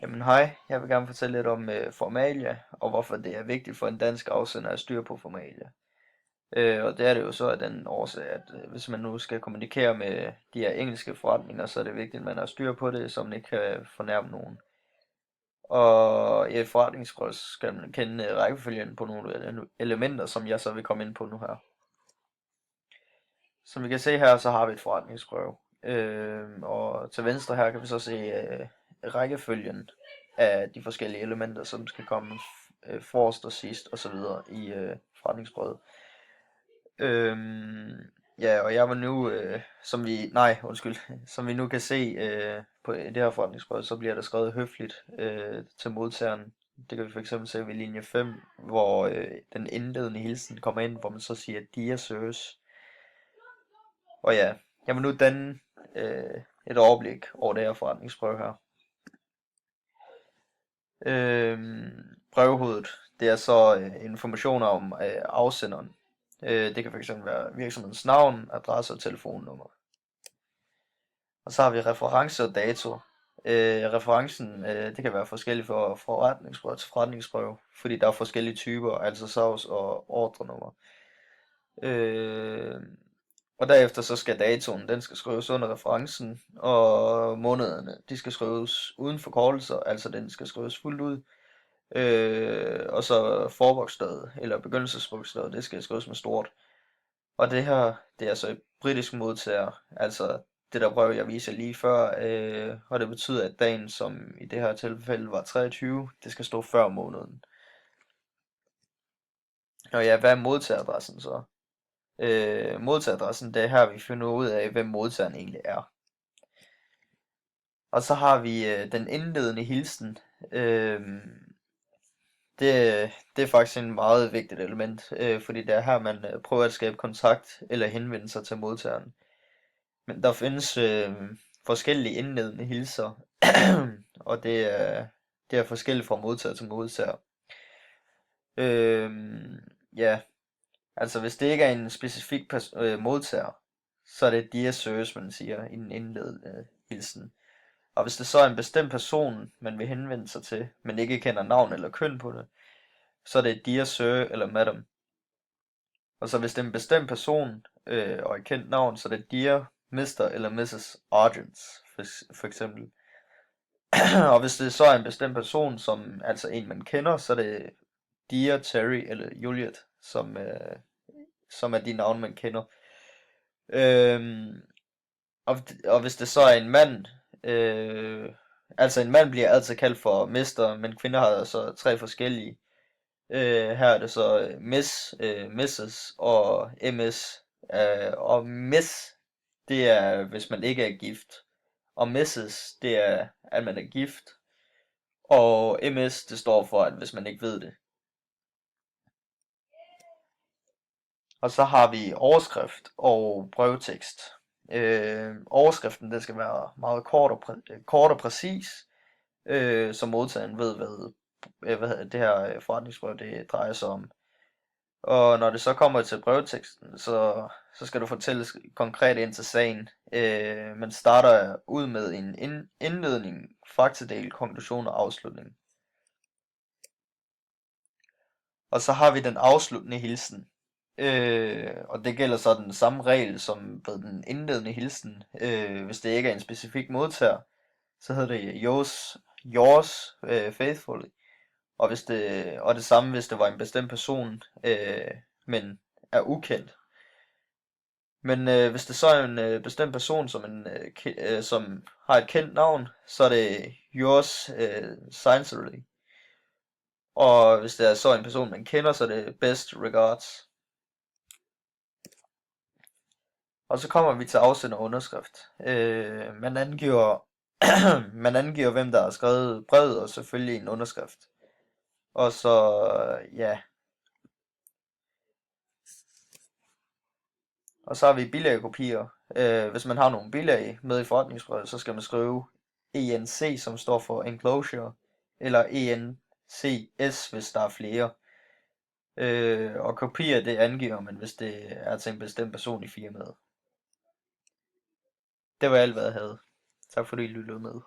Jamen hej, jeg vil gerne fortælle lidt om formalia, og hvorfor det er vigtigt for en dansk afsender at styre på formalia. Og det er det jo så af den årsag, at hvis man nu skal kommunikere med de her engelske forretninger, så er det vigtigt, at man har styr på det, så man ikke kan fornærme nogen. Og i et forretningsbrev skal man kende rækkefølgen på nogle elementer, som jeg så vil komme ind på nu her. Som vi kan se her, så har vi et forretningsbrev. Og til venstre her kan vi så se rækkefølgen af de forskellige elementer, som skal komme forrest og sidst og så videre i forretningsbrevet. Ja, og jeg var nu, som vi nu kan se på det her forretningsbrev, så bliver der skrevet høfligt til modtageren. Det kan vi fx se ved linje 5, hvor den indledende hilsen kommer ind, hvor man så siger Dear Sirs. Og ja, jeg vil nu danne et overblik over det her forretningsbrev her. Brevhovedet, det er så informationer om afsenderen. Det kan fx være virksomhedens navn, adresse og telefonnummer. Og så har vi reference og dato. Referencen, det kan være forskelligt fra forretningsbrev til forretningsbrev, fordi der er forskellige typer, altså savs og ordrenummer. Og derefter så skal datoen, den skal skrives under referencen, og månederne, de skal skrives uden forkortelser, altså den skal skrives fuldt ud. Og så forbogstavet, eller begyndelsesbogstavet, det skal skrives med stort. Og det her, det er så et britisk modtager, altså det der brev, jeg viser lige før, og det betyder, at dagen, som i det her tilfælde var 23, det skal stå før måneden. Og ja, hvad er modtageradressen så? Modtageradressen, det er her, vi finder ud af, hvem modtageren egentlig er. Og så har vi den indledende hilsen. Det er faktisk en meget vigtigt element, fordi det er her, man prøver at skabe kontakt eller henvende sig til modtageren. Men der findes forskellige indledende hilser, og det er forskelligt fra modtager til modtager. Ja, altså hvis det ikke er en specifik modtager, så er det Dear Sirs, man siger i den indledende hilsen. Og hvis det så er en bestemt person, man vil henvende sig til, men ikke kender navn eller køn på det, så er det Dear Sir eller Madam. Og så hvis det er en bestemt person og et kendt navn, så er det Dear Mr. eller Mrs. Argent, for eksempel. Og hvis det så er en bestemt person, som altså en man kender, så er det Dear Terry eller Juliet, som er de navne man kender. Og hvis det så er en mand, altså en mand bliver altid kaldt for Mr., men kvinder har så tre forskellige. Her er det så Miss, Mrs. og MS. Og Miss, det er hvis man ikke er gift. Og Mrs, det er at man er gift. Og MS, det står for at hvis man ikke ved det. Og så har vi overskrift og brevtekst. Overskriften, det skal være meget kort og præcis, så modtageren ved, hvad det her forretningsbrev det drejer sig om. Og når det så kommer til brevteksten, så skal du fortælle konkret ind til sagen. Man starter ud med en indledning, faktadel, konklusion og afslutning. Og så har vi den afsluttende hilsen. Og det gælder så den samme regel som ved den indledende hilsen. Hvis det ikke er en specifik modtager, så hedder det yours faithfully. Og det samme hvis det var en bestemt person, men er ukendt. Men hvis det så er en bestemt person, som har et kendt navn, så er det yours sincerely. Og hvis det er så en person, man kender, så er det best regards. Og så kommer vi til afsender og underskrift. Man angiver, man angiver, hvem der har skrevet brevet, og selvfølgelig en underskrift. Og så, ja. Og så har vi bilagkopier. Hvis man har nogle bilag med i forretningsbrevet, så skal man skrive ENC, som står for enclosure, eller ENCS, hvis der er flere. Og kopier, det angiver man, hvis det er til en bestemt person i firmaet. Det var alt, hvad jeg havde. Tak fordi I lyttede med.